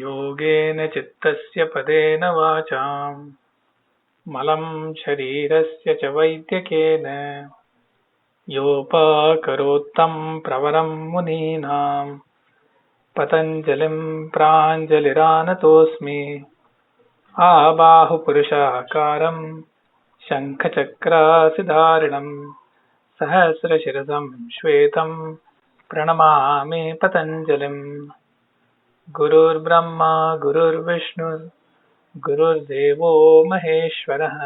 योगेन चित्तस्य पदेन वाचां मलं शरीरस्य च वैद्यकेन योपाकरोत्तं प्रवरं मुनीनां पतञ्जलिं प्राञ्जलिरानतोऽस्मि आबाहुपुरुषाकारं शङ्खचक्रासिधारिणं सहस्रशिरसं श्वेतं प्रणमामि पतञ्जलिम् गुरुर्ब्रह्मा गुरुर्विष्णु गुरुर्देवो महेश्वरः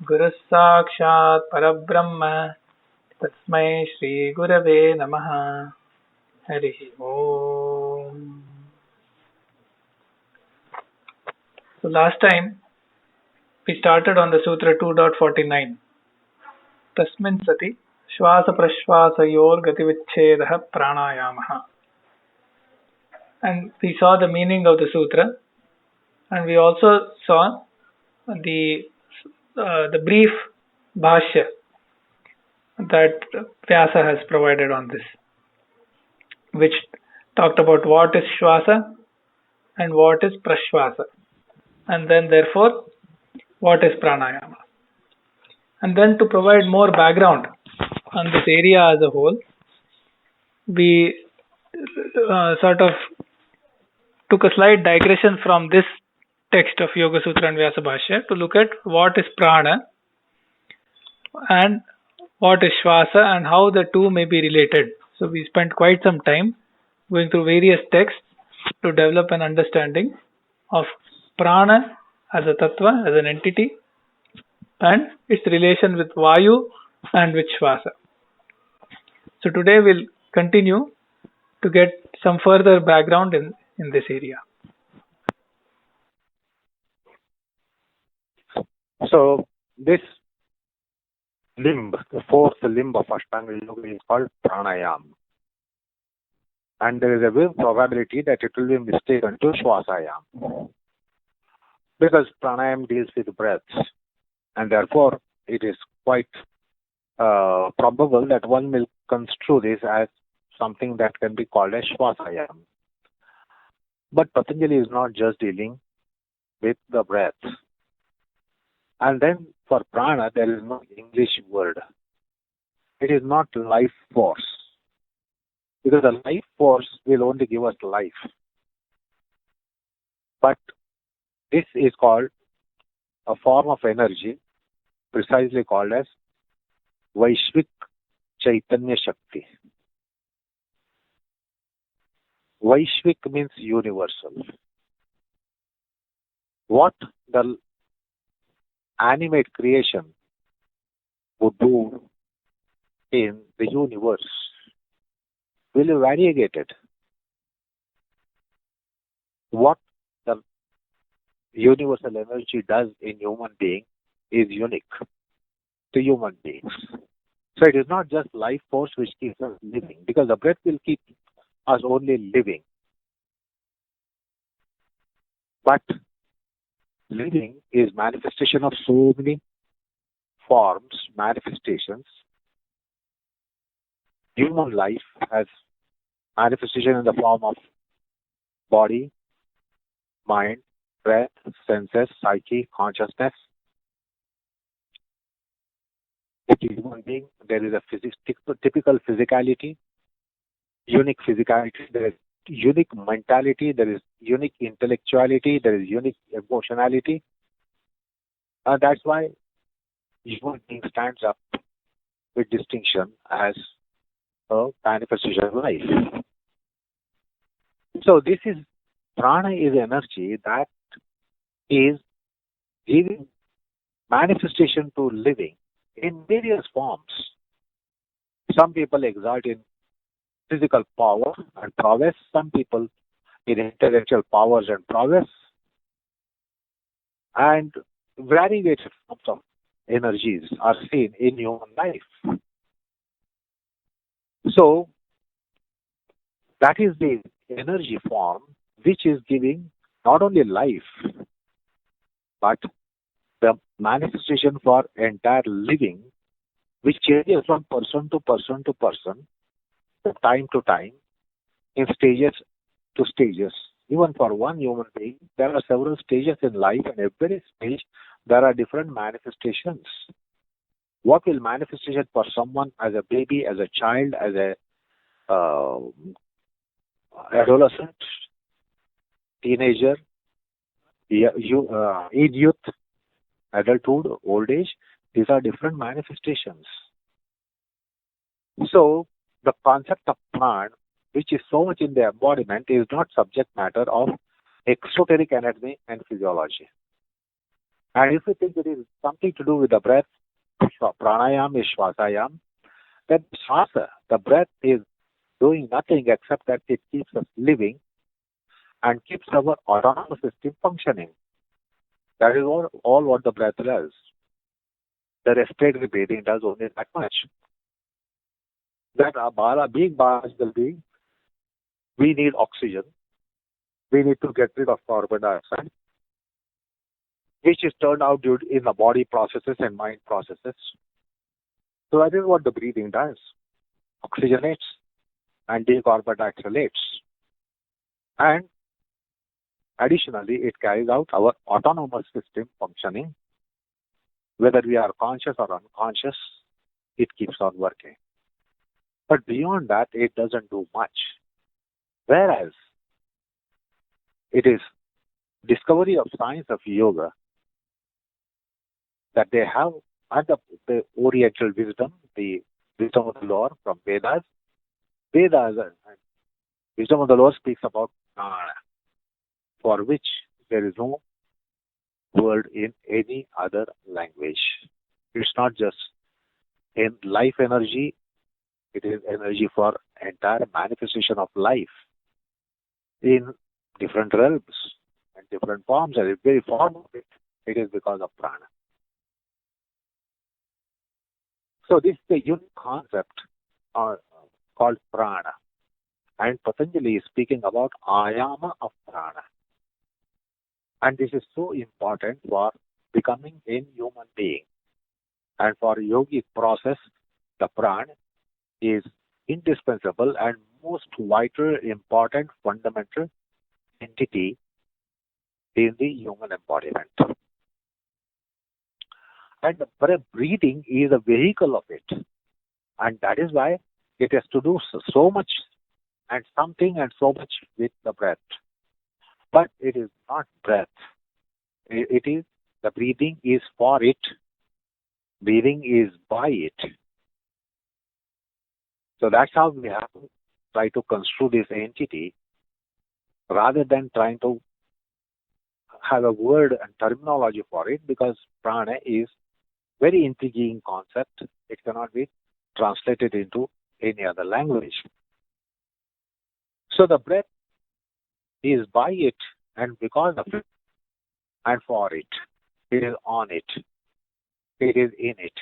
गुरुः साक्षात् परब्रह्म तस्मै श्रीगुरवे नमः हरिः ओम्. So last time we started on the Sutra 2.49. Tasmin sati Shvasa Prashvasayor Gativichchedah Pranayamaha. And we saw the meaning of the sutra, and we also saw the brief bhashya that Vyasa has provided on this, which talked about what is Shvasa and what is Prashvasa, and then therefore what is Pranayama. And then to provide more background on this area as a whole, we sort of took a slight digression from this text of Yoga Sutra and Vyasa Bhashya to look at what is prana and what is Shvasa and how the two may be related. So we spent quite some time going through various texts to develop an understanding of prana as a tattva, as an entity, and its relation with Vayu and with Shvasa. So today we'll continue to get some further background in this area. So this limb, the fourth limb of Ashtanga Yoga is called pranayam. And there is a big probability that it will be mistaken to Shvasayam. Because pranayam deals with breaths. And therefore it is quite probable that one will construe this as something that can be called as Shvasayam. But Patanjali is not just dealing with the breath. And then for prana, there is no English word. It is not life force. Because the life force will only give us life. But this is called a form of energy, precisely called as Vaishvik Chaitanya Shakti. Vaishvik means universal. What the animate creation would do in the universe will be variegated. What the universal energy does in human being is unique to human beings. So it is not just life force which keeps us living, because the breath will keep us only living. But living is manifestation of so many forms, manifestations. Human life has manifestation in the form of body, mind, breath, senses, psyche, consciousness. With human being, there is a typical physicality, unique physicality, there is unique mentality, there is unique intellectuality, there is unique emotionality. And that's why human being stands up with distinction as a manifestation of life. So this is, prana is energy that is giving manifestation to living in various forms. Some people exalt in physical power and prowess, some people in intellectual powers and prowess, and variegated forms of energies are seen in human life. So, that is the energy form which is giving not only life, but the manifestation for entire living, which changes from person to person to person, from time to time, in stages to stages. Even for one human being, there are several stages in life, and every stage there are different manifestations. What will manifestation for someone as a baby, as a child, as a uh, adolescent, teenager, in youth, adulthood, old age? These are different manifestations. So the concept of pran, which is so much in the embodiment, is not subject matter of exoteric anatomy and physiology. And if you think it is something to do with the breath, pranayam is shvasayam, then shvasa, the breath, is doing nothing except that it keeps us living and keeps our autonomous system functioning. That is all what the breath does. The respiratory breathing does only that much. That being biological being, we need oxygen. We need to get rid of carbon dioxide, which is turned out in the body processes and mind processes. So that is what the breathing does. Oxygenates and decarboxylates. And additionally, it carries out our autonomous system functioning. Whether we are conscious or unconscious, it keeps on working. But beyond that, it doesn't do much. Whereas it is discovery of science of yoga that they have, and the Oriental wisdom, the wisdom of the Lord from Vedas. Vedas and wisdom of the Lord speaks about prana, for which there is no word in any other language. It's not just in life energy, it is energy for entire manifestation of life in different realms and different forms, and the very form of it is because of prana. So this is the unique concept called prana. And Patanjali is speaking about ayama of prana. And this is so important for becoming a human being. And for yogic process, the prana is indispensable and most vital, important, fundamental entity in the human embodiment. And the breathing is a vehicle of it. And that is why it has to do so much and something and so much with the breath. But it is not breath. It is, the breathing is for it. Breathing is by it. So that's how we have to try to construe this entity rather than trying to have a word and terminology for it, because prana is very intriguing concept. It cannot be translated into any other language. So the breath is by it and because of it and for it. It is on it. It is in it.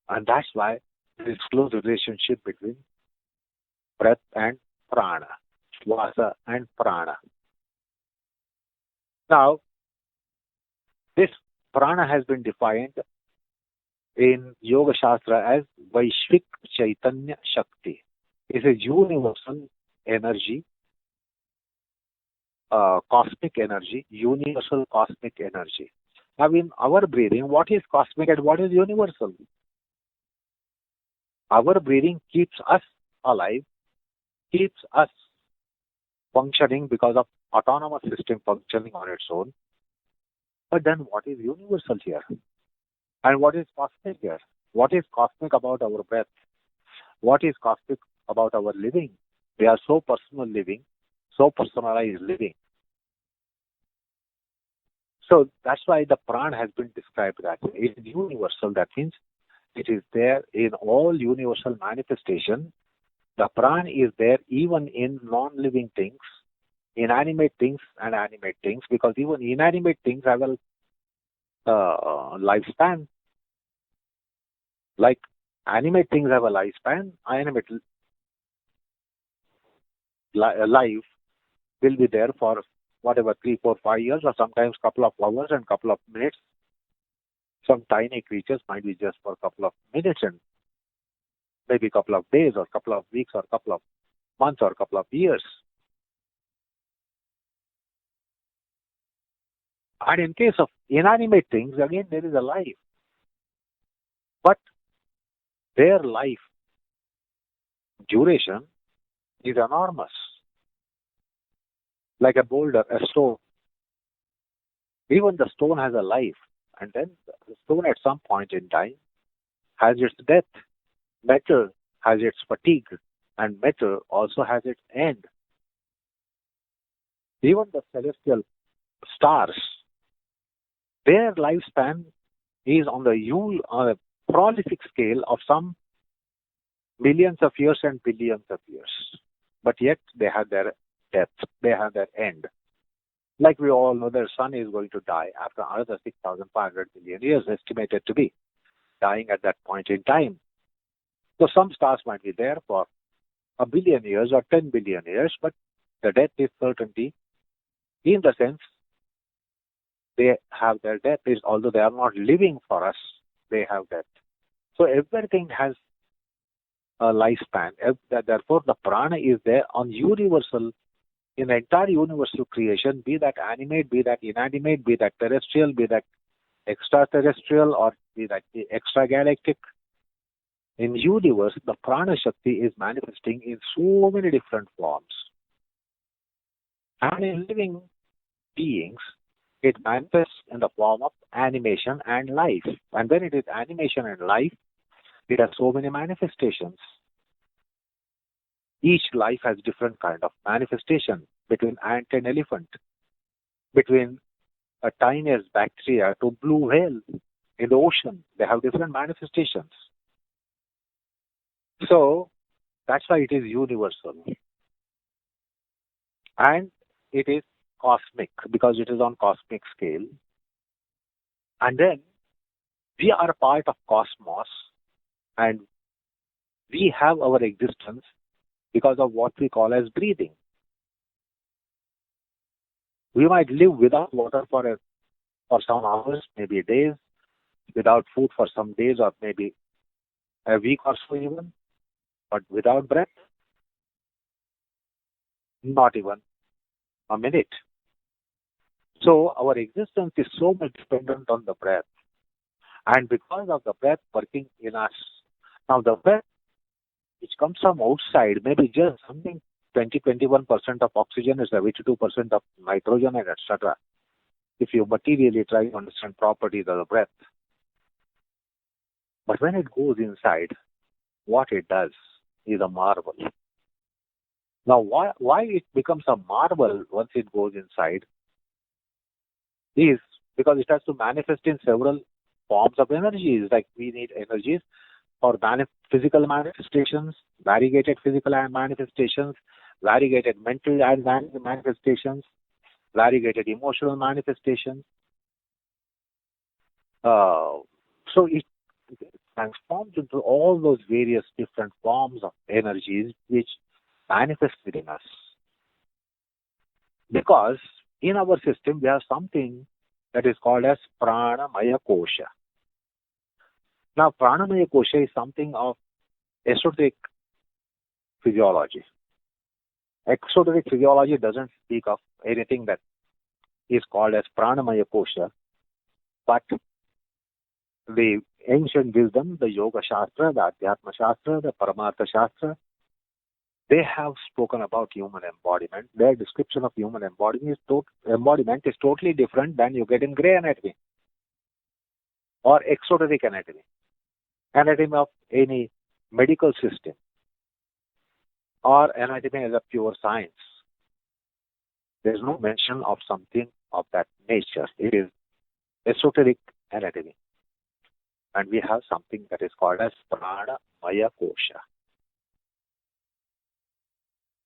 And that's why there is close relationship between breath and prana, shvasa and prana. Now, this prana has been defined in Yoga Shastra as Vaishvik Chaitanya Shakti. It's a universal energy, cosmic energy, universal cosmic energy. Now, in our breathing, what is cosmic and what is universal? Our breathing keeps us alive, keeps us functioning because of autonomous system functioning on its own. But then what is universal here? And what is cosmic here? What is cosmic about our breath? What is cosmic about our living? We are so personal living, so personalized living. So that's why the prana has been described that way. It is universal. That means it is there in all universal manifestation. The prana is there even in non-living things, inanimate things and animate things, because even inanimate things have a lifespan. Like animate things have a lifespan, animate life will be there for whatever 3, 4, 5 years, or sometimes couple of hours and couple of minutes. Some tiny creatures might be just for a couple of minutes and maybe a couple of days or couple of weeks or couple of months or couple of years. And in case of inanimate things, again, there is a life. But their life duration is enormous. Like a boulder, a stone. Even the stone has a life. And then the stone at some point in time has its death. Metal has its fatigue. And metal also has its end. Even the celestial stars, their lifespan is on a prolific scale of some millions of years and billions of years. But yet they have their death, they have their end. Like we all know, the sun is going to die after another 6,500 million years, estimated to be dying at that point in time. So some stars might be there for a billion years or 10 billion years, but the death is certainty in the sense they have their death, is although they are not living for us, they have death. So everything has a lifespan. Therefore, the prana is there on universal, in the entire universal creation, be that animate, be that inanimate, be that terrestrial, be that extraterrestrial, or be that extragalactic. In universe, the prana shakti is manifesting in so many different forms. And in living beings, it manifests in the form of animation and life. And when it is animation and life, it has so many manifestations. Each life has different kind of manifestation, between ant and elephant, between a tiniest bacteria to blue whale in the ocean. They have different manifestations. So that's why it is universal. And it is cosmic because it is on cosmic scale. And then we are a part of cosmos, and we have our existence because of what we call as breathing. We might live without water for some hours, maybe days, without food for some days or maybe a week or so even, but without breath, not even a minute. So our existence is so much dependent on the breath. And because of the breath working in us, now the breath which comes from outside, maybe just something 21% of oxygen is 72% of nitrogen and etc. If you materially try to understand properties of the breath. But when it goes inside, what it does is a marvel. Now, why it becomes a marvel once it goes inside is because it has to manifest in several forms of energies. Like we need energies for physical manifestations, variegated physical manifestations, variegated mental manifestations, variegated emotional manifestations. So it transforms into all those various different forms of energies which manifest within us. Because in our system, we have something that is called as Pranamaya Kosha. Now, Pranamaya Kosha is something of esoteric physiology. Exoteric physiology doesn't speak of anything that is called as Pranamaya Kosha, but the ancient wisdom, the Yoga Shastra, the Adhyatma Shastra, the Paramartha Shastra, they have spoken about human embodiment. Their description of human embodiment is totally different than you get in Grey Anatomy or exoteric anatomy, anatomy of any medical system, or anatomy as a pure science. There is no mention of something of that nature. It is esoteric anatomy. And we have something that is called as Pranamaya Kosha.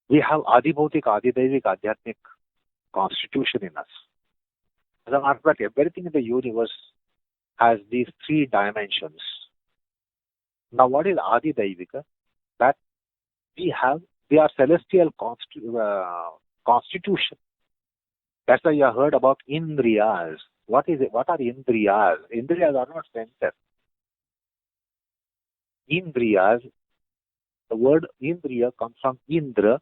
We have Adibhautik, Adidaivik, Adhyatmic constitution in us. As a matter of fact, everything in the universe has these three dimensions. Now, what is Adidaivika? That we are celestial constitution. That's why you have heard about Indriyas. What is it? What are Indriyas? Indriyas are not senses. Indriyas, the word Indriya comes from Indra,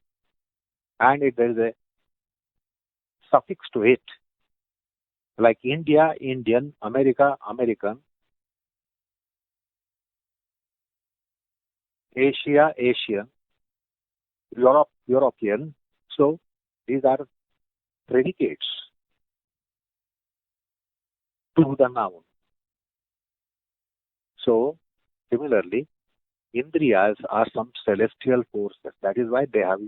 and there is a suffix to it. like India, Indian, America, American, Asia, Asian, Europe, European. So these are predicates to the noun. So similarly, Indriyas are some celestial forces. That is why they have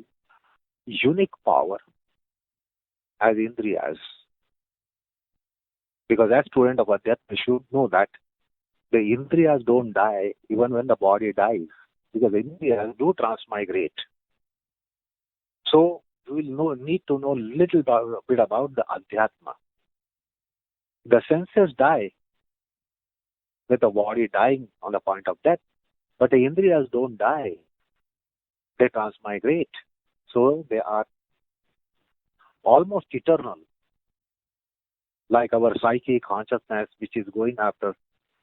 unique power as Indriyas. Because as student of Adhyatma, you should know that the Indriyas don't die even when the body dies. Because Indriyas do transmigrate. So we will need to know little bit about the Adhyatma. The senses die with the body dying on the point of death. But the Indriyas don't die. They transmigrate. So they are almost eternal. Like our psyche consciousness, which is going after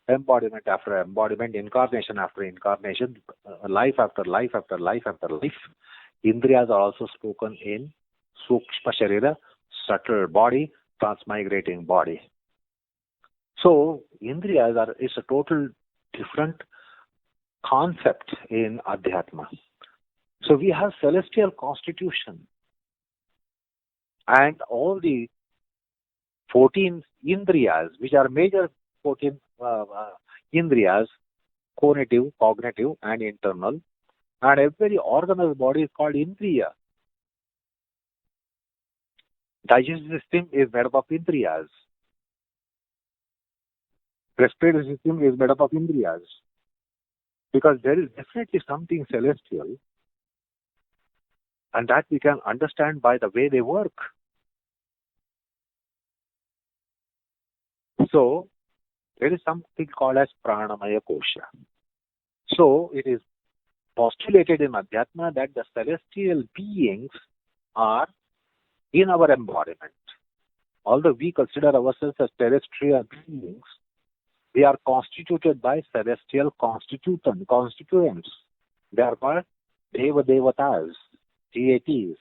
embodiment after embodiment, incarnation after incarnation, life after life after life after life. Indriyas are also spoken in Sukshma Sharira, subtle body, transmigrating body. So Indriyas is a total different concept in Adhyatma. So we have celestial constitution and all the 14 Indriyas, which are major 14 Indriyas, cognitive, and internal. And every organ of the body is called Indriya. Digestive system is made up of Indriyas. Respiratory system is made up of Indriyas. Because there is definitely something celestial, and that we can understand by the way they work. So, there is something called as Pranamaya Kosha. So, it is postulated in Adhyatma that the celestial beings are in our embodiment. Although we consider ourselves as terrestrial beings, we are constituted by celestial constituents. They are called Deva Devatas, deities,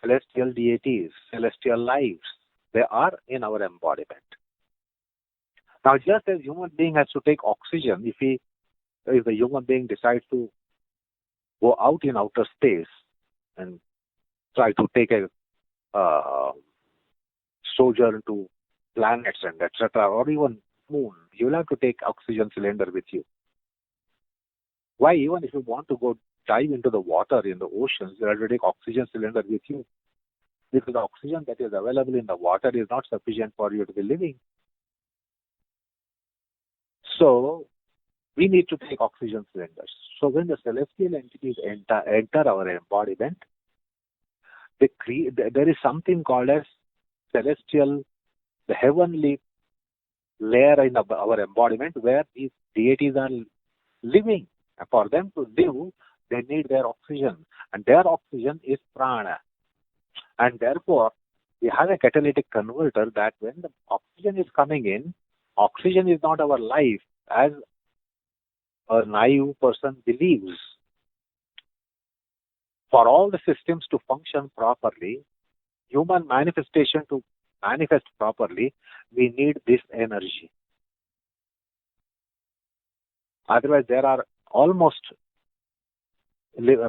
celestial deities, celestial lives. They are in our embodiment. Now, just as human being has to take oxygen, if the human being decides to go out in outer space and try to take a sojourn to planets and etc., or even moon, you will have to take oxygen cylinder with you. Why? Even if you want to go dive into the water in the oceans, you have to take oxygen cylinder with you. Because the oxygen that is available in the water is not sufficient for you to be living. So, we need to take oxygen cylinders. So, when the celestial entities enter our embodiment, there is something called as celestial, the heavenly layer in our embodiment where these deities are living. And for them to live, they need their oxygen. And their oxygen is prana. And therefore, we have a catalytic converter that when the oxygen is coming in, oxygen is not our life as a naive person believes. For all the systems to function properly, human manifestation to manifest properly, we need this energy. Otherwise, there are almost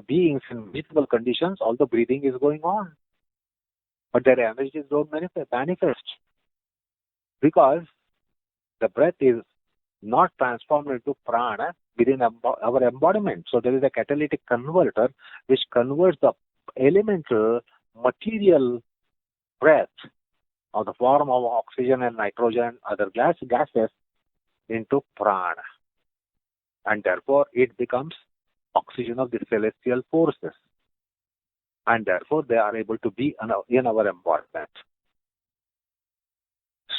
beings in breathable conditions, although breathing is going on. But their energies don't manifest. Because the breath is not transformed into prana within our embodiment. So there is a catalytic converter which converts the elemental material breath of the form of oxygen and nitrogen, other gases into prana. And therefore it becomes oxygen of the celestial forces. And therefore they are able to be in our embodiment.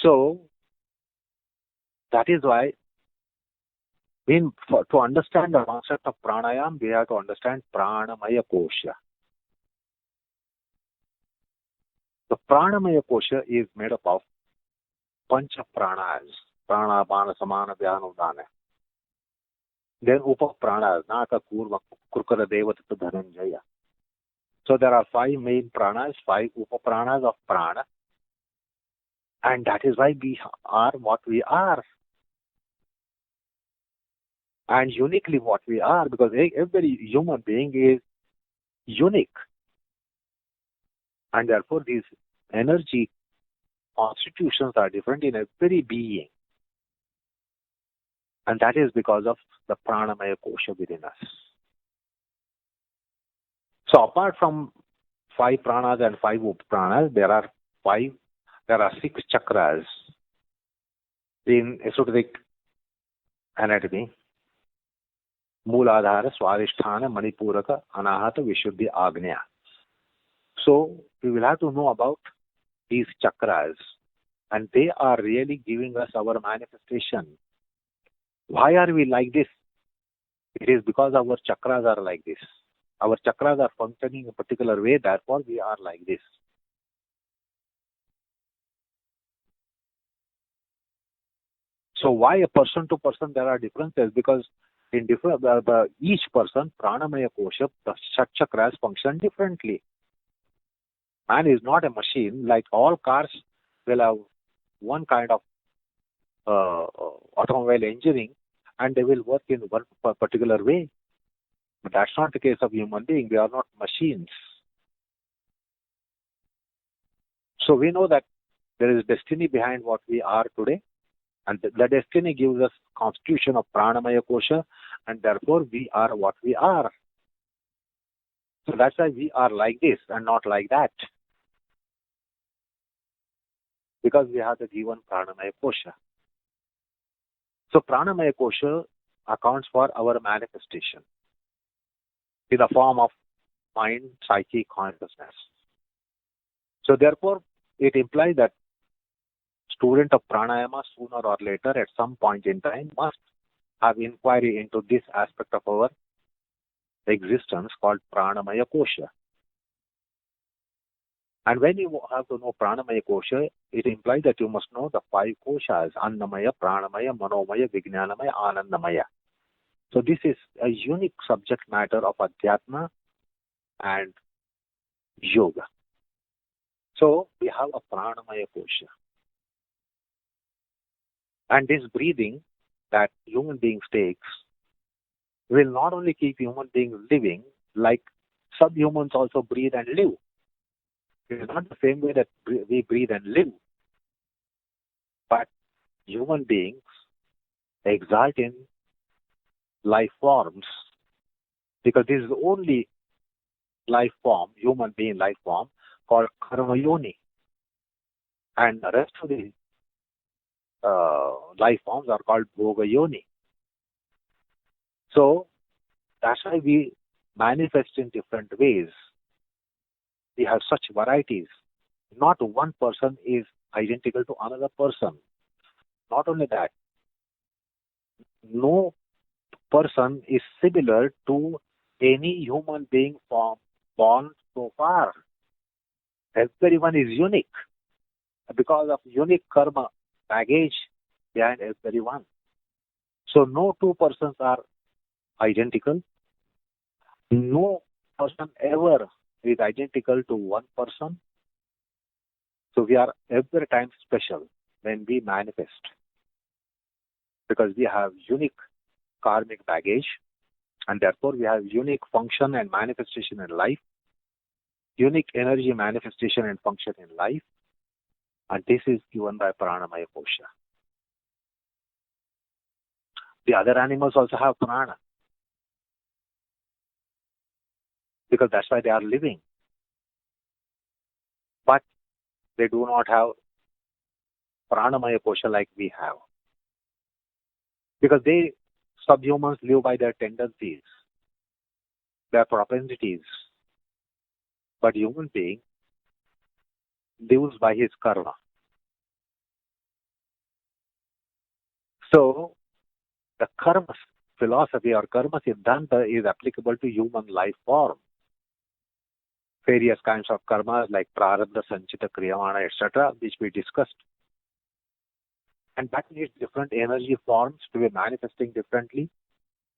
So that is why to understand the concept of pranayam, we have to understand pranamaya kosha. The pranamaya kosha is made up of pancha pranas, prana, bana, samana, dhyana, udana. Then upa pranas, naka, kurva, kurkara, devatata, dhananjaya. So there are 5 main pranas, 5 upa pranas of prana. And that is why we are what we are. And uniquely what we are, because every human being is unique. And therefore these energy constitutions are different in every being. And that is because of the pranamaya kosha within us. So apart from 5 pranas and 5 upranas, there are 6 chakras in esoteric anatomy. Mooladhara, Swadhisthana, Manipuraka, Anahata, Vishuddhi, Agnya. So we will have to know about these chakras, and they are really giving us our manifestation. Why are we like this? It is because our chakras are like this. Our chakras are functioning in a particular way, therefore we are like this. So why a person to person there are differences? Because in different each person, pranamaya kosha, the chakras function differently. Man is not a machine. Like all cars will have one kind of automobile engineering, and they will work in one particular way. But that's not the case of human being. They are not machines. So we know that there is destiny behind what we are today, and the destiny gives us constitution of pranamaya kosha, and therefore we are what we are. So that's why we are like this and not like that, because we have the given pranamaya kosha. So pranamaya kosha accounts for our manifestation in the form of mind, psyche, consciousness. So therefore, it implies that student of pranayama sooner or later at some point in time must have inquiry into this aspect of our existence called pranamaya kosha. And when you have to know pranamaya kosha, it implies that you must know the 5 koshas: annamaya, pranamaya, manomaya, vijnanamaya, anandamaya. So this is a unique subject matter of adhyatma and yoga. So we have a pranamaya kosha. And this breathing that human beings takes will not only keep human beings living, like subhumans also breathe and live. It is not the same way that we breathe and live. But human beings exalt in life forms, because this is the only life form, human being life form, called karma yoni. And the rest of the life forms are called bhoga yoni. So that's why we manifest in different ways. We have such varieties. Not one person is identical to another person. Not only that, no person is similar to any human being born so far. Everyone is unique because of unique karma baggage behind everyone. So no 2 persons are identical. No person ever is identical to one person. So we are every time special when we manifest, because we have unique karmic baggage, and therefore we have unique function and manifestation in life, unique energy manifestation and function in life, and this is given by pranamaya kosha. The other animals also have prana, because that's why they are living. But they do not have pranamaya kosha like we have, because they subhumans live by their tendencies, their propensities. But human being lives by his karma. So the karma philosophy or karma siddhanta is applicable to human life form. Various kinds of karmas like prarabdha, sanchita, kriyamana, etc., which we discussed. And that needs different energy forms to be manifesting differently.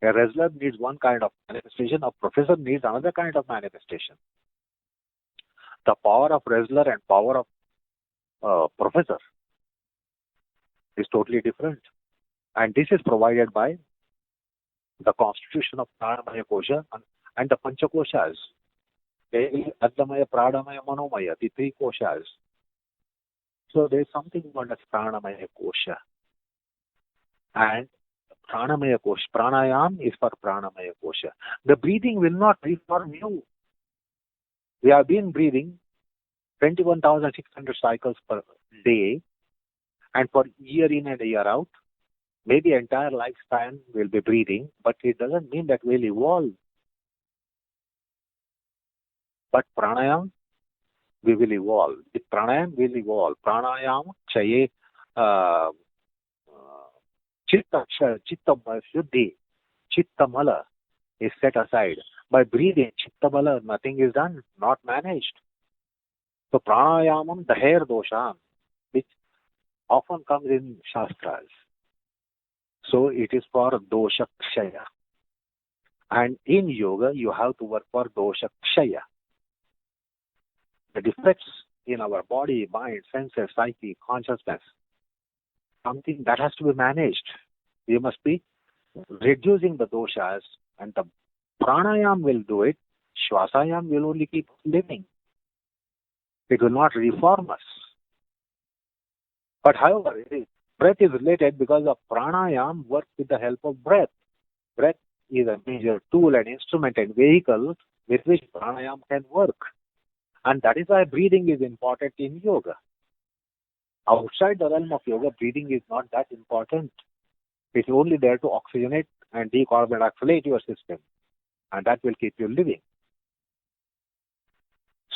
A wrestler needs one kind of manifestation, a professor needs another kind of manifestation. The power of wrestler and power of professor is totally different. And this is provided by the constitution of Pranamaya Kosha and the Panchakoshas. Adamaya, Pranamaya, Manomaya, the three koshas. So there is something called as Pranamaya Kosha. And Pranamaya Kosha, Pranayam is for Pranamaya Kosha. The breathing will not reform you. We have been breathing 21,600 cycles per day, and for year in and year out, maybe entire lifespan will be breathing, but it doesn't mean that we'll evolve. But pranayam, we will evolve. With pranayam, we'll evolve. Pranayam chaye chitta shuddhi, chitta mala is set aside. By breathing, chitta mala, nothing is done, not managed. So pranayamam daher dosham, which often comes in shastras. So it is for dosha kshaya. And in yoga, you have to work for dosha kshaya. The defects in our body, mind, senses, psyche, consciousness, something that has to be managed. We must be reducing the doshas, and the pranayam will do it. Shvasayam will only keep living. It will not reform us. But however, breath is related because the pranayam works with the help of breath. Breath is a major tool and instrument and vehicle with which pranayam can work. And that is why breathing is important in yoga. Outside the realm of yoga, breathing is not that important. It's only there to oxygenate and decarbonate your system. And that will keep you living.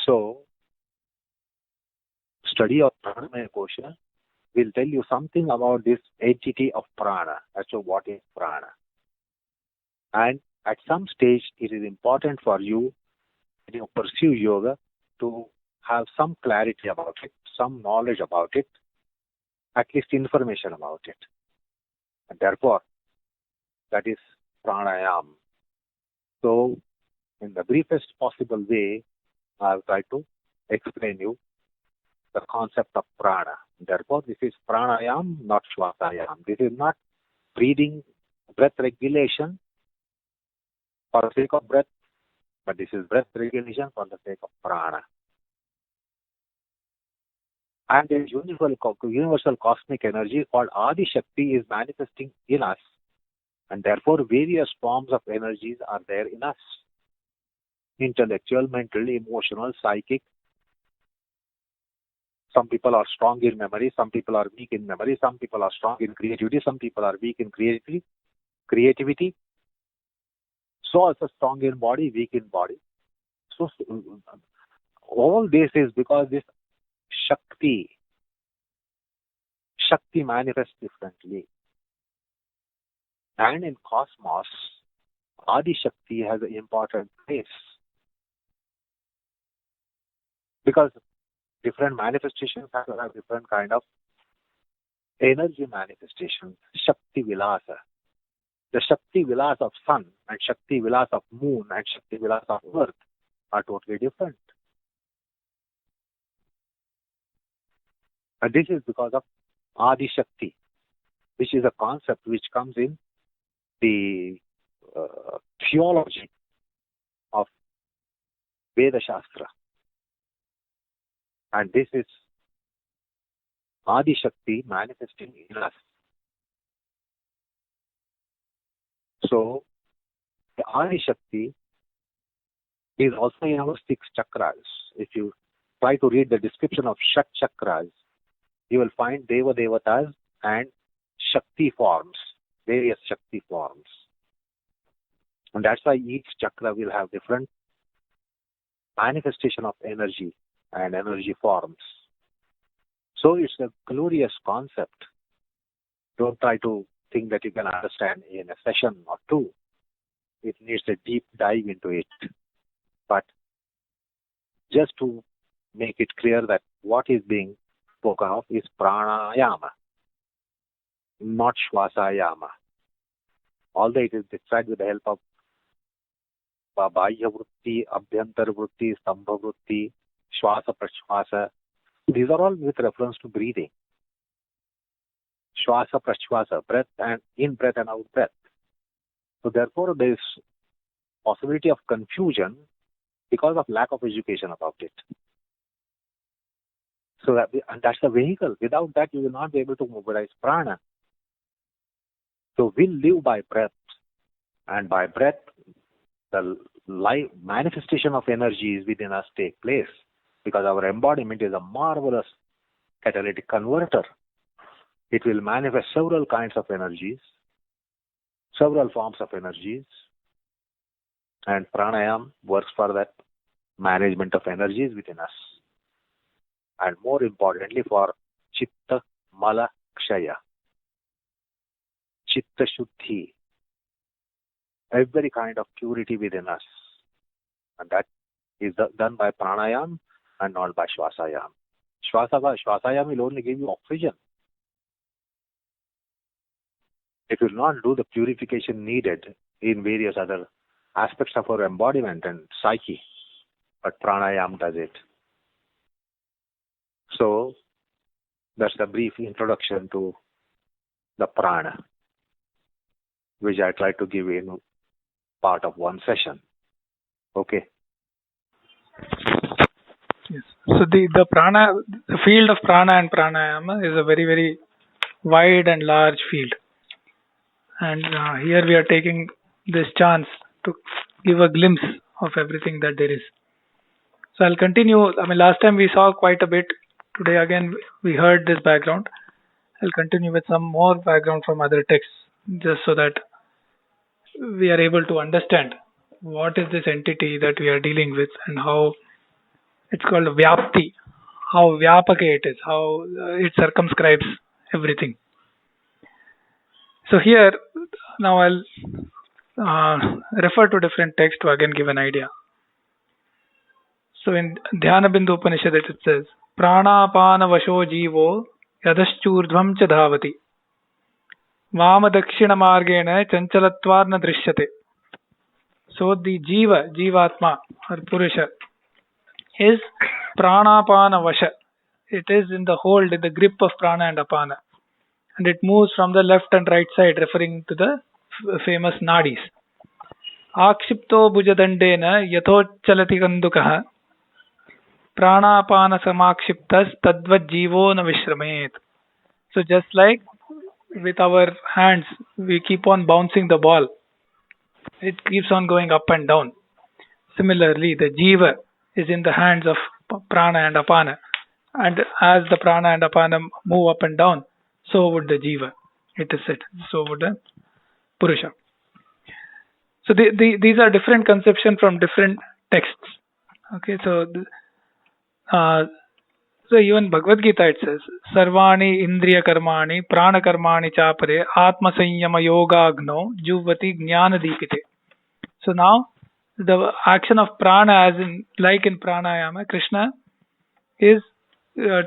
So, study of Pranamaya Kosha will tell you something about this entity of prana, as to what is prana. And at some stage, it is important for you, when you pursue yoga, to have some clarity about it, some knowledge about it, at least information about it. And therefore, that is pranayam. So, in the briefest possible way, I will try to explain you the concept of prana. Therefore, this is pranayam, not shvasayam. This is not breathing, breath regulation for the sake of breath, but this is breath regulation for the sake of prana. And there is universal cosmic energy called Adi Shakti is manifesting in us. And therefore, various forms of energies are there in us. Intellectual, mental, emotional, psychic. Some people are strong in memory, some people are weak in memory, some people are strong in creativity, some people are weak in creativity. So also strong in body, weak in body. So all this is because this Shakti manifests differently. And in cosmos, Adi Shakti has an important place. Because different manifestations have to have different kind of energy manifestations. Shakti Vilasa. The Shakti Vilas of sun and Shakti Vilas of moon and Shakti Vilas of earth are totally different. And this is because of Adi Shakti, which is a concept which comes in the theology of Veda Shastra. And this is Adi Shakti manifesting in us. So, the Adi Shakti is also in our 6 chakras. If you try to read the description of Shat chakras, you will find Deva Devatas and Shakti forms, various Shakti forms. And that's why each chakra will have different manifestation of energy and energy forms. So it's a glorious concept. Don't try to think that you can understand in a session or two. It needs a deep dive into it. But just to make it clear that what is being spoken of is pranayama, not shvasayama. Although it is described with the help of Bahya Vritti, Abhyantar Vritti, Stambha Vritti, Shvasa Prashvasa. These are all with reference to breathing. Shwasa Prashwasa, breath and in breath and out breath. So therefore there is possibility of confusion because of lack of education about it. So and that's the vehicle. Without that you will not be able to mobilize prana. So we live by breath, and by breath the life manifestation of energies within us take place, because our embodiment is a marvelous catalytic converter. It will manifest several kinds of energies, several forms of energies, and pranayam works for that management of energies within us. And more importantly, for chitta mala kshaya, chitta shuddhi, every kind of purity within us. And that is done by pranayam and not by shvasayam. Shvasayam will only give you oxygen. It will not do the purification needed in various other aspects of our embodiment and psyche, but pranayam does it. So that's the brief introduction to the prana, which I tried to give in part of one session. Okay. Yes. So the prana, the field of prana and pranayama is a very, very wide and large field. And here we are taking this chance to give a glimpse of everything that there is. So I'll continue. I mean, last time we saw quite a bit. Today again we heard this background. I'll continue with some more background from other texts, just so that we are able to understand what is this entity that we are dealing with and how it's called Vyapti, how Vyapaka it is, how it circumscribes everything. So here, now I'll refer to different texts to again give an idea. So in Dhyana Bindu Upanishad it says, Pranapana vasho jivo yadaschurdhvam cha dhavati vama dakshina margena chanchalatvarna drishyate. So the Jivatma or Purusha is Pranapana vasha. It is in the hold, in the grip of prana and apana. And it moves from the left and right side, referring to the famous nadis. Akshipto bhujadandena yathochalati kandukaha pranapana samakshiptas tadvat jivo na vishramet. So just like with our hands, we keep on bouncing the ball. It keeps on going up and down. Similarly, the jiva is in the hands of prana and apana. And as the prana and apana move up and down, so would the jiva. It is said. So would the Purusha. So these are different conceptions from different texts. Okay, so so even Bhagavad Gita it says, Sarvani Indriya Karmani Prana Karmani Chapare Atma Sanyama Yoga Agno Juvati Jnana Deepite. So now the action of prana, as in like in pranayama, Krishna is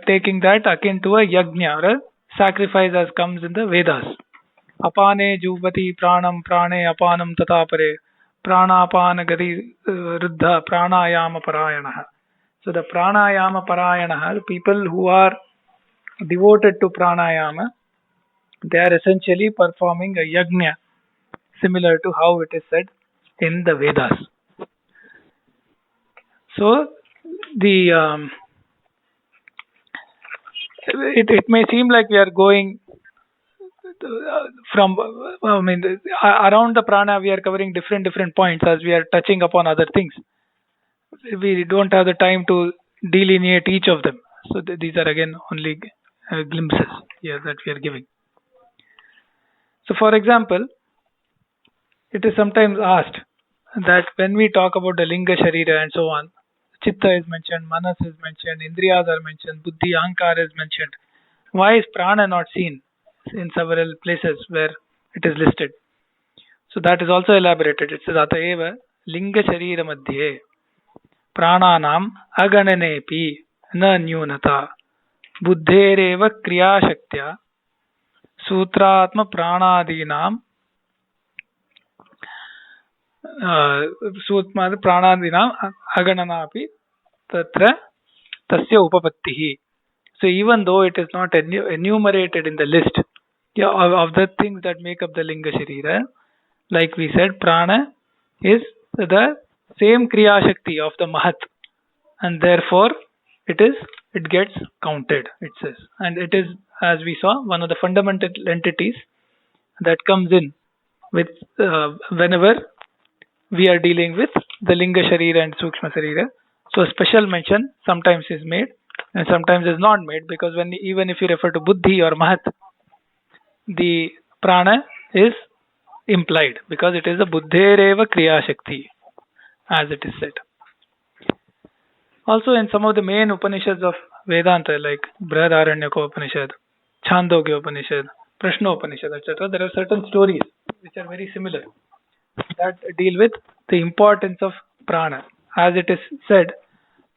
taking that akin to a yajna or a sacrifice as comes in the Vedas. Apane juvati pranam prane apanam tatapare pranapana gati ruddha pranayama parayanaha. So the pranayama parayanaha, the people who are devoted to pranayama, they are essentially performing a yajna, similar to how it is said in the Vedas. So the it may seem like we are going from around the prana, we are covering different points as we are touching upon other things. We don't have the time to delineate each of them. So these are again only glimpses here that we are giving. So for example, it is sometimes asked that when we talk about the linga sharira and so on, chitta is mentioned, manas is mentioned, indriyas are mentioned, buddhi, ahankara is mentioned. Why is prana not seen in several places where it is listed? So that is also elaborated. It says Ataeva linga sharira madhye prananam agananepi na nyunata buddhereva kriya shaktya sutratma pranadinam sutma pranadinam agananapi tatra tasya upapattihi. So even though it is not enumerated in the list, Yeah, of the things that make up the linga sharira, like we said, prana is the same kriya shakti of the mahat, and therefore it gets counted, it says, and it is, as we saw, one of the fundamental entities that comes in with whenever we are dealing with the linga sharira and sukshma sharira. So a special mention sometimes is made and sometimes is not made, because when even if you refer to buddhi or mahat, the prana is implied because it is the buddhereva kriya shakti, as it is said. Also, in some of the main Upanishads of Vedanta, like Brihadaranyaka Upanishad, Chandogya Upanishad, Prashna Upanishad, etc., there are certain stories which are very similar that deal with the importance of prana. As it is said,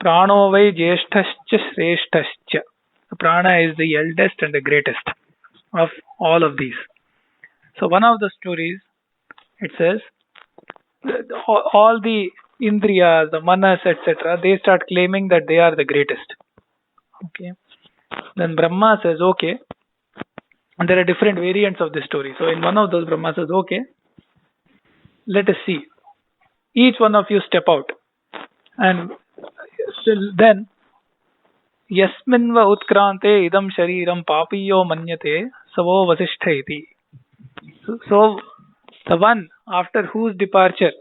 Prano vai jeshthascha shreshthascha. The prana is the eldest and the greatest of all of these. So, one of the stories, it says, all the indriyas, the manas, etc., they start claiming that they are the greatest. Okay. Then Brahma says, okay. And there are different variants of this story. So in one of those, Brahma says, okay, let us see. Each one of you step out. And then, Yasminva utkrante idam shariram papiyo manyate savo vasishtha iti. So the one after whose departure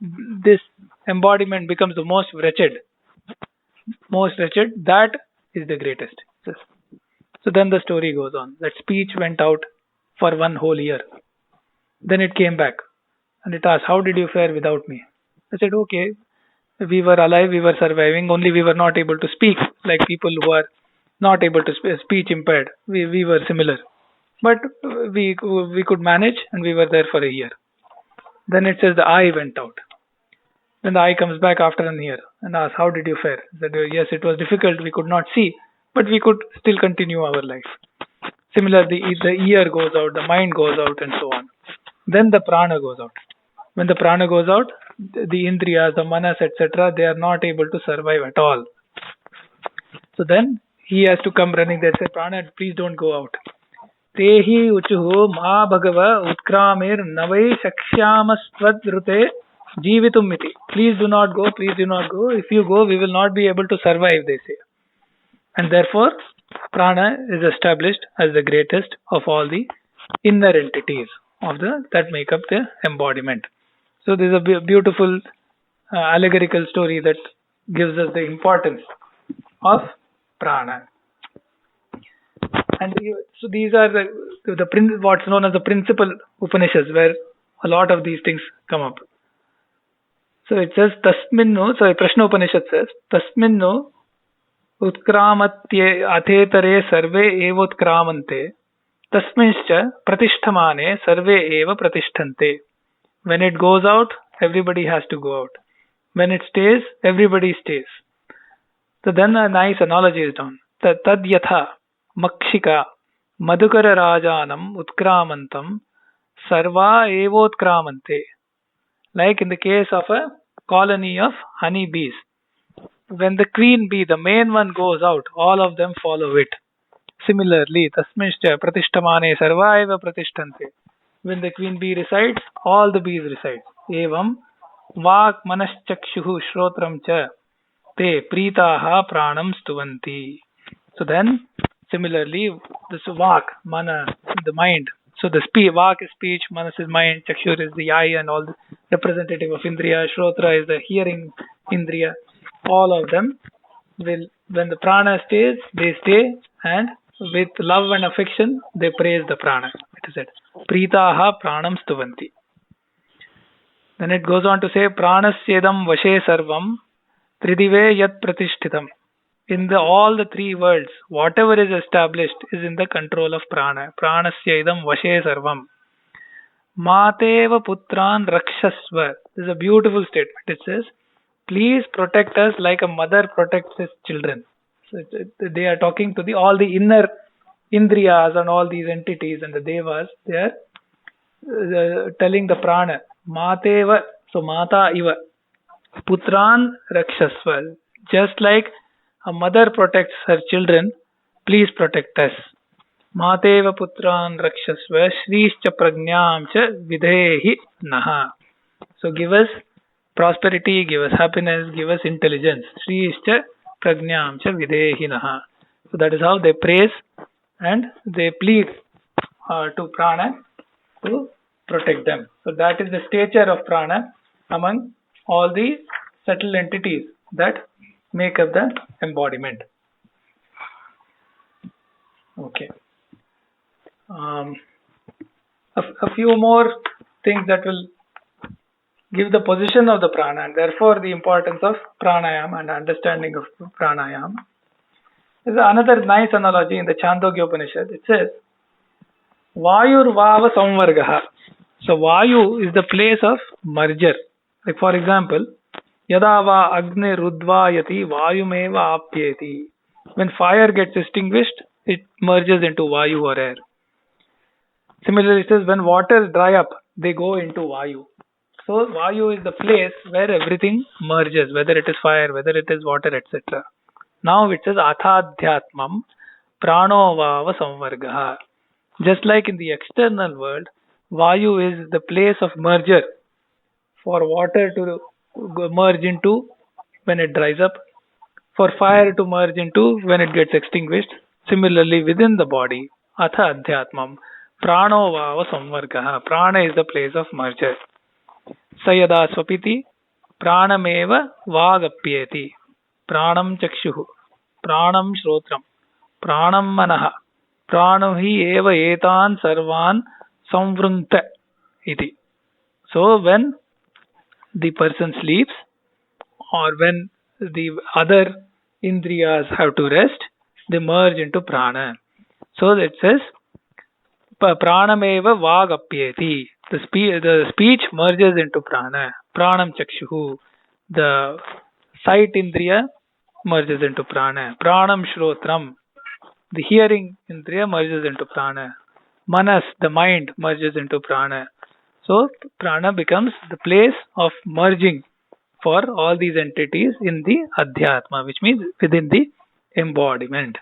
this embodiment becomes the most wretched, that is the greatest. So then the story goes on. That speech went out for 1 whole year. Then it came back and it asked, how did you fare without me? I said, okay, we were alive, we were surviving, only we were not able to speak like people who are not able to speech impaired. We were similar. But we could manage and we were there for a year. Then it says the eye went out. Then the eye comes back after a year and asks, how did you fare? I said, yes, it was difficult, we could not see, but we could still continue our life. Similarly, the ear goes out, the mind goes out, and so on. Then the prana goes out. When the prana goes out, the indriyas, the manas, etc., they are not able to survive at all. So then he has to come running there and say, prana, please don't go out. Tehi uchuhu ma bhagava utkramir navai shakshyamastvad Jeevitum iti. Please do not go, please do not go. If you go, we will not be able to survive, they say. And therefore, prana is established as the greatest of all the inner entities of that make up the embodiment. So this is a beautiful allegorical story that gives us the importance of prana. And so these are what's known as the principal Upanishads, where a lot of these things come up. So it says, Tasminnu, so Prashna Upanishad says, Tasminnu utkramatye athetare sarve evotkramante tasminscha pratishtamane sarve eva pratishtante. When it goes out, everybody has to go out. When it stays, everybody stays. So then a nice analogy is done. Tad yatha makshika madhukara rajanam utkramantam sarva evotkramante. Like in the case of a colony of honey bees. When the queen bee, the main one, goes out, all of them follow it. Similarly, tasminscha pratishtamane sarva eva pratishtante. When the queen bee resides, all the bees reside. Evam vak manaschakshuhu shrotram cha te pritaha pranam stuvanti. So then, similarly, this vak, mana, the mind. So the vak is speech, manas is mind, chakshur is the eye and all the representative of indriya, shrotra is the hearing indriya. All of them will, when the prana stays, they stay, and with love and affection, they praise the prana. It is said, Pritaha pranam stuvanti. Then it goes on to say, Pranasyedam vashe sarvam tridive yat pratishtitam. In all the 3 worlds, whatever is established is in the control of prana. Pranasyedam vashe sarvam. Mateva putran rakshasva. This is a beautiful statement. It says, please protect us like a mother protects his children. So they are talking to all the inner indriyas and all these entities and the devas. They are telling the prana, Mateva, so Mata iva, Putran rakshasva. Just like a mother protects her children, please protect us. Mateva putran rakshasva shriishcha pragnam cha videhi naha. So give us prosperity, give us happiness, give us intelligence. Shriishcha pragnam cha videhi naha. So that is how they praise and they plead to prana to protect them. So that is the stature of prana among all the subtle entities that make up the embodiment. Okay. A few more things that will give the position of the prana and therefore the importance of pranayama and understanding of pranayama. There's another nice analogy in the Chandogya Upanishad. It says, Vayur Vava Samvargaha. So Vayu is the place of merger. Like for example, Yada va Agne Rudvayati Vayumeva Apyeti. When fire gets extinguished, it merges into Vayu or air. Similarly, it says when waters dry up, they go into Vayu. So Vayu is the place where everything merges, whether it is fire, whether it is water, etc. Now it says Athadhyatmam Prano Vava Samvargaha. Just like in the external world, Vayu is the place of merger for water to merge into when it dries up, for fire to merge into when it gets extinguished. Similarly, within the body, Atha Adhyatmam Prano Vava Samvargaha. Prana is the place of merger. Sayada Swapiti Pranameva Vagapyeti. Pranam Chakshuhu. Pranam Shrotram. Pranam Manaha. Pranohi eva etan sarvan samvrunta iti. So when the person sleeps or when the other indriyas have to rest, they merge into prana. So it says pranameva vagapyeti. The speech merges into prana. Pranam chakshuhu. The sight indriya merges into prana. Pranam shrotram. The hearing indriya merges into prana. Manas, the mind, merges into prana. So prana becomes the place of merging for all these entities in the adhyatma, which means within the embodiment.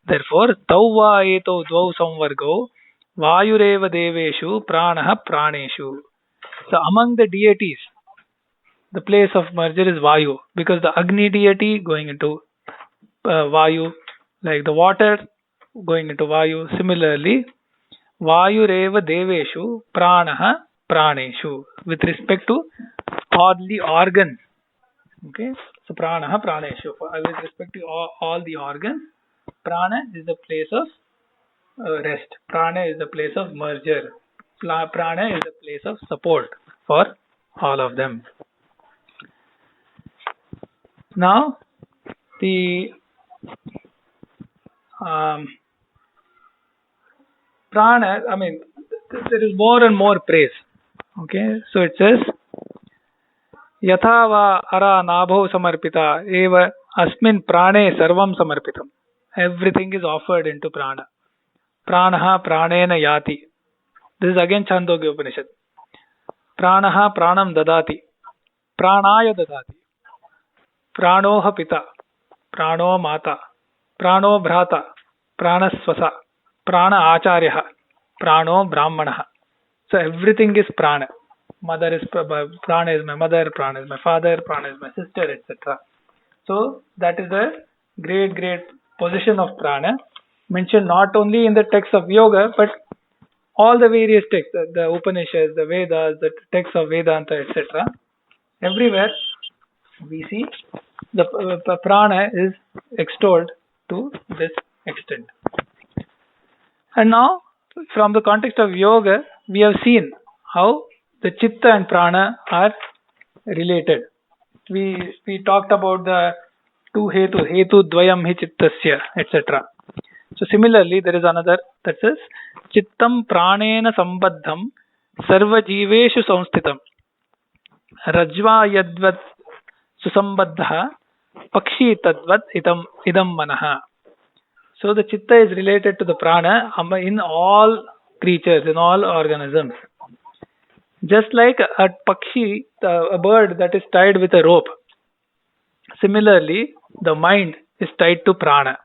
Therefore, tauva eto dvau samvargo vayureva deveshu pranaha praneshu. So among the deities, the place of merger is Vayu, because the Agni deity going into Vayu, like the water going into Vayu. Similarly, Vayureva Deveshu Pranaha Praneshu, with respect to all the organs. Okay, so Pranaha Praneshu, with respect to all the organs, Prana is the place of rest. Prana is the place of merger. Prana is the place of support for all of them. Now, the prana, I mean, there is more and more praise. Okay, so it says, Yatha va ara nabho samarpita eva asmin prane sarvam samarpitam. Everything is offered into prana. Pranaha pranena yati. This is again Chandogya Upanishad. Pranaha pranam dadati. Pranaya dadati. Pranoha pita. Prano mata. Prano bhrata. Pranasvasa. Prana acharyaha. Prano brahmanaha. So everything is prana. Mother is prana is my mother, prana is my father, prana is my sister, etc. So that is the great position of prana, mentioned not only in the text of yoga but all the various texts, the Upanishads, the Vedas, the texts of Vedanta, etc. Everywhere we see the prana is extolled to this extent. And now, from the context of yoga, we have seen how the chitta and prana are related. We talked about the two hetu dvayam hi chittasya, etc. So similarly, there is another that says chittam pranena sambaddham sarva jiveshu samsthitam rajva yadvat susambaddha pakshi tadvat idam manaha. So the chitta is related to the prana in all creatures, in all organisms. Just like a pakshi, a bird that is tied with a rope. Similarly, the mind is tied to prana.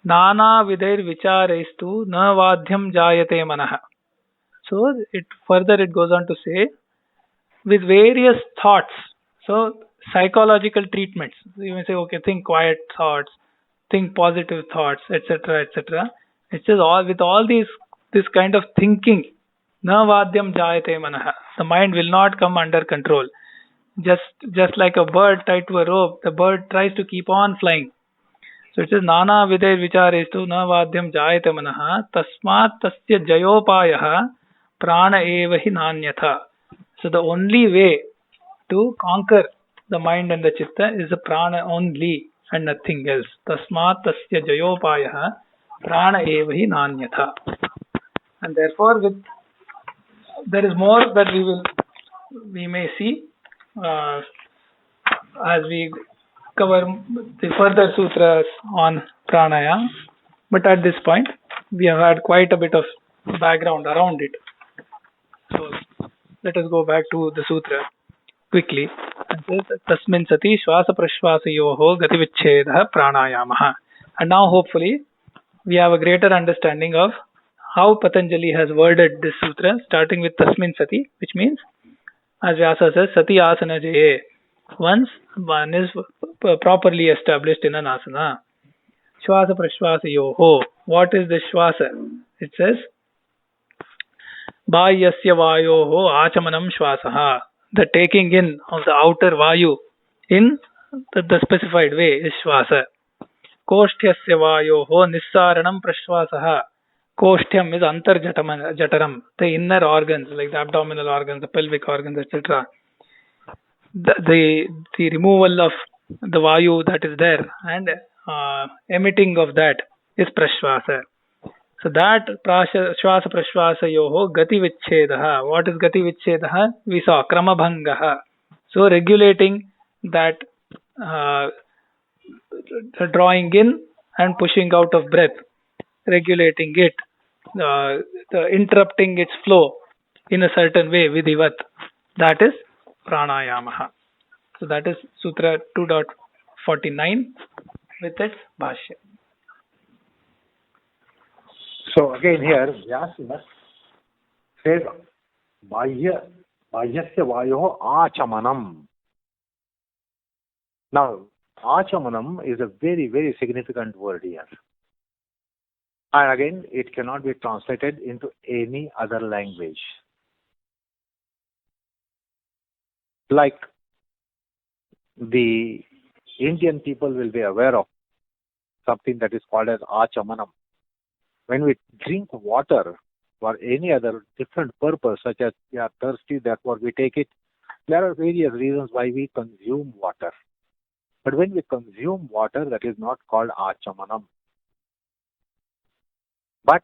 Nana vidair vicharestu na vadhyam jayate manah. So it goes on to say, with various thoughts. So psychological treatments. You may say, okay, think quiet thoughts, think positive thoughts, etc., etc. It says all with all these this kind of thinking, na vadyam jayate manah. The mind will not come under control. Just like a bird tied to a rope, the bird tries to keep on flying. So it says nana viday vicharestu na vadyam jayate manah tasmat tasya jayopayah prana eva hi nanyatha. So the only way to conquer the mind and the chitta is the prana only and nothing else. Tasmat tasya jayopayah prana eva hi nanyatha. And therefore, there is more that we may see as we cover the further sutras on pranayama. But at this point, we have had quite a bit of background around it. So let us go back to the sutra quickly. Tasmin sati shvasa prashvasayoho gativichedha pranayamah. And now hopefully we have a greater understanding of how Patanjali has worded this sutra, starting with tasmin sati, which means, as Vyasa says, sati asana jaye. Once one is properly established in an asana. Shvasa prashvasa yoho. What is the shvasa? It says, bahyasya vayoho achamanam shvasaha. The taking in of the outer vayu in the specified way is shvasa. Koshtyasya vayoho nissaranam prashvasaha. Koshtyam is antarjataram, the inner organs like the abdominal organs, the pelvic organs, etc. The removal of the vayu that is there and emitting of that is prashvasa. So that shvasa prashvasa yoho gati vichchedaha. What is gati vichchedaha? We saw kramabhangaha. So regulating that drawing in and pushing out of breath, regulating it, interrupting its flow in a certain way, vidhivat. That is pranayama. So that is Sutra 2.49 with its bhashya. So again here, Vyasa says, bahyasya vayoho achamanam. Now, achamanam is a very, very significant word here. And again, it cannot be translated into any other language. Like the Indian people will be aware of something that is called as achamanam. When we drink water for any other different purpose, such as we are thirsty, therefore we take it, there are various reasons why we consume water. But when we consume water, that is not called achamanam. But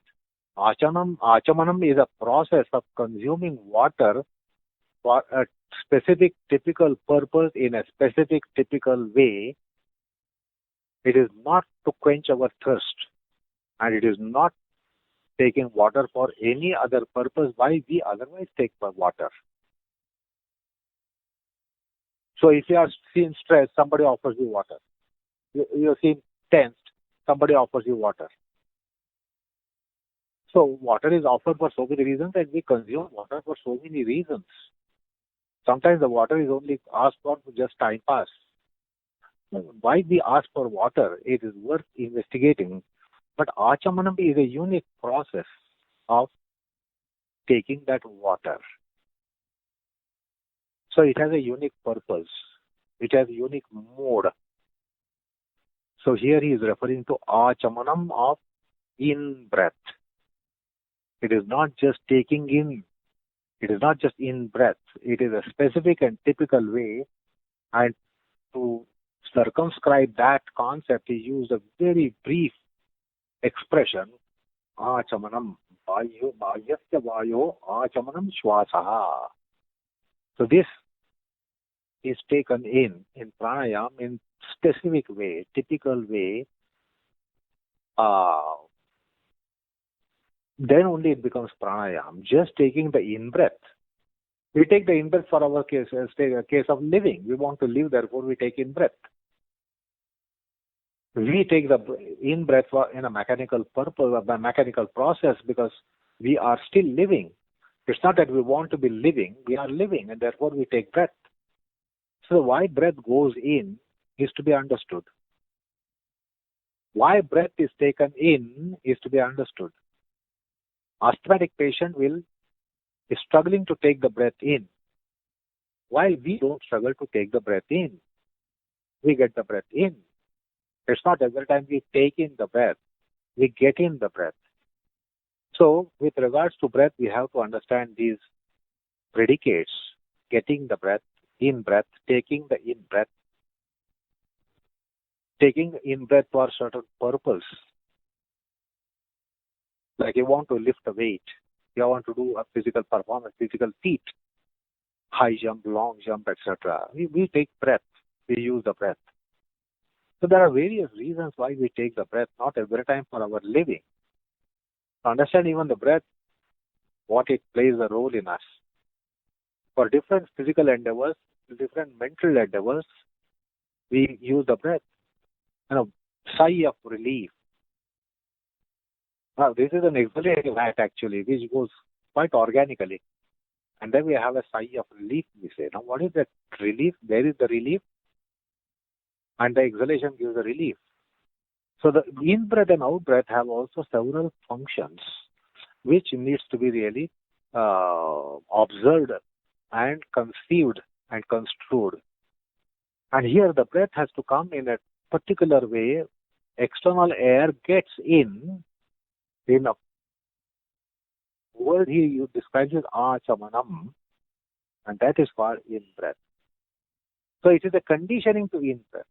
achamanam is a process of consuming water for a specific typical purpose in a specific typical way. It is not to quench our thirst, and it is not taking water for any other purpose why we otherwise take water. So if you are seeing stress, somebody offers you water. You seem tensed, somebody offers you water. So water is offered for so many reasons, and we consume water for so many reasons. Sometimes the water is only asked for just time pass. Why we ask for water, it is worth investigating. But achamanam is a unique process of taking that water. So it has a unique purpose. It has a unique mode. So here he is referring to achamanam of in-breath. It is not just taking in. It is not just in-breath. It is a specific and typical way. And to circumscribe that concept, he used a very brief expression, achamanam, bahyasya vayo achamanam shvasaha. So this is taken in pranayam in specific way, typical way. Then only it becomes pranayam. Just taking the in-breath. We take the in-breath for our case of living. We want to live, therefore we take in-breath. We take the in breath in a mechanical purpose, a mechanical process, because we are still living. It's not that we want to be living, we are living, and therefore we take breath. So why breath goes in is to be understood. Why breath is taken in is to be understood. Asthmatic patient is struggling to take the breath in, while we don't struggle to take the breath in. We get the breath in. It's not every time we take in the breath, we get in the breath. So, with regards to breath, we have to understand these predicates: getting the breath, in breath, taking the in breath, taking in breath for a certain purpose. Like you want to lift a weight, you want to do a physical performance, physical feat, high jump, long jump, etc. We take breath, we use the breath. So there are various reasons why we take the breath, not every time for our living. To understand even the breath, what it plays a role in us. For different physical endeavors, different mental endeavors, we use the breath. Sigh of relief. Now, this is an exhalative act actually, which goes quite organically. And then we have a sigh of relief, we say. Now, what is that relief? There is the relief, and the exhalation gives the relief. So the in-breath and out-breath have also several functions, which needs to be really observed and conceived and construed. And here the breath has to come in a particular way. External air gets in a word he describes as achamanam, and that is called in-breath. So it is a conditioning to in-breath.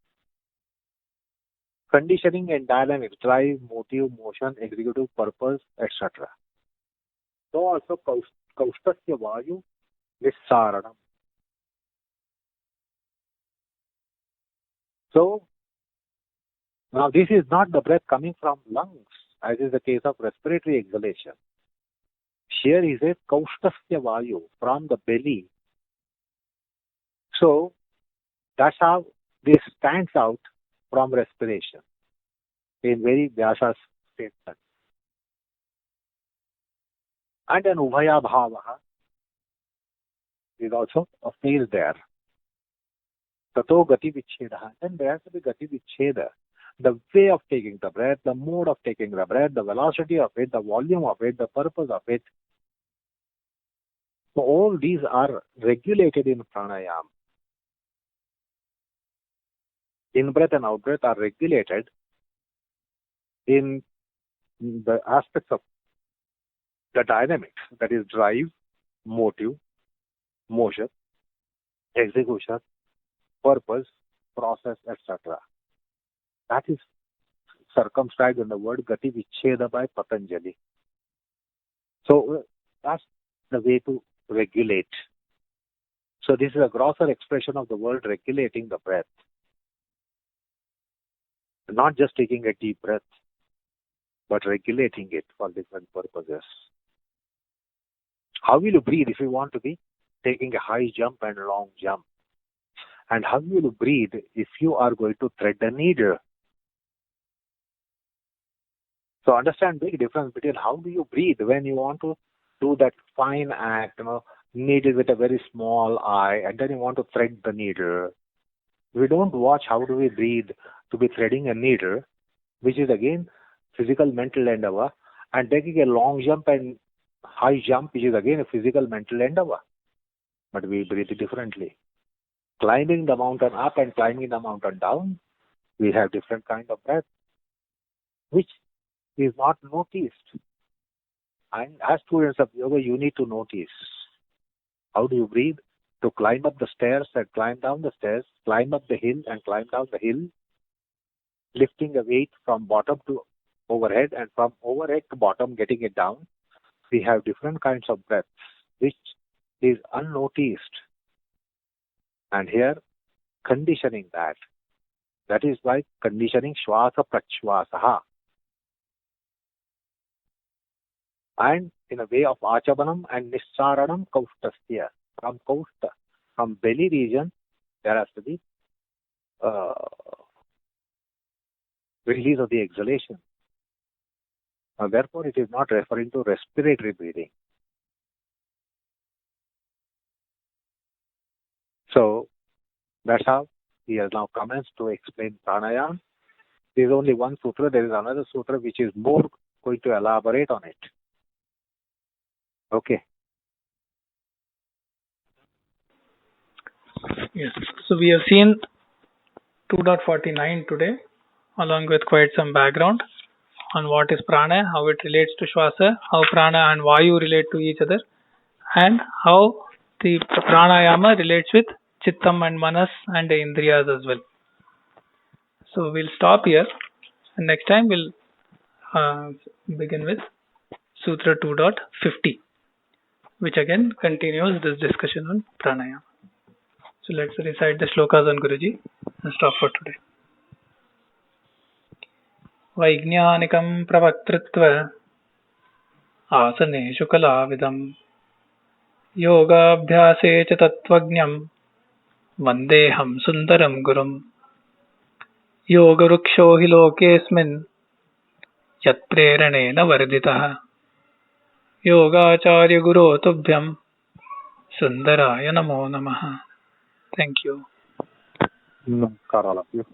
Conditioning and dynamics, drive, motive, motion, executive purpose, etc. So also kaustasya vayu nissaranam. So now this is not the breath coming from lungs, as is the case of respiratory exhalation. Here is a kaustasya vayu from the belly. So that's how this stands out from respiration in very Vyasa's statement. And an ubhaya bhavaha is also appears there. Tato gati vicheda. Then there has to be gati vicheda. The way of taking the breath, the mode of taking the breath, the velocity of it, the volume of it, the purpose of it. So all these are regulated in pranayama. In-breath and out-breath are regulated in the aspects of the dynamics, that is drive, motive, motion, execution, purpose, process, etc. That is circumscribed in the word Gati Vicheda by Patanjali. So that's the way to regulate. So this is a grosser expression of the word regulating the breath. Not just taking a deep breath, but regulating it for different purposes. How will you breathe if you want to be taking a high jump and a long jump? And how will you breathe if you are going to thread a needle? So understand big difference between how do you breathe when you want to do that fine act, needle with a very small eye, and then you want to thread the needle. We don't watch how do we breathe to be threading a needle, which is again physical mental endeavor, and taking a long jump and high jump, which is again a physical mental endeavor. But we breathe differently. Climbing the mountain up and climbing the mountain down, we have different kind of breath, which is not noticed. And as students of yoga, you need to notice. How do you breathe? To climb up the stairs and climb down the stairs, climb up the hill and climb down the hill, lifting a weight from bottom to overhead and from overhead to bottom, getting it down. We have different kinds of breaths, which is unnoticed. And here, conditioning that. That is why conditioning Shwasa Prachwasaha. And in a way of Achabanam and Nissaranam Kaustasya. From Kausta, from belly region, there has to be release of the exhalation. Therefore, it is not referring to respiratory breathing. So, that's how he has now commenced to explain pranayama. There is only one sutra. There is another sutra which is more going to elaborate on it. Okay. Yes. So we have seen 2.49 today, along with quite some background on what is prana, how it relates to Shwasa, how prana and Vayu relate to each other, and how the pranayama relates with Chittam and Manas and the Indriyas as well. So we'll stop here, and next time we'll begin with Sutra 2.50, which again continues this discussion on pranayama. So let's recite the shlokas on Guruji and stop for today. Vaijñānikam pravaktrutva आसनेषु कलाविदं योगाभ्यासे च तत्त्वज्ञं वन्देऽहं सुन्दरं गुरुं योगवृक्षो हि लोकेऽस्मिन् यत्प्रेरणेन वर्धितः योगाचार्यगुरो तुभ्यं सुन्दराय नमो नमः. Thank you. Namaskar all of you.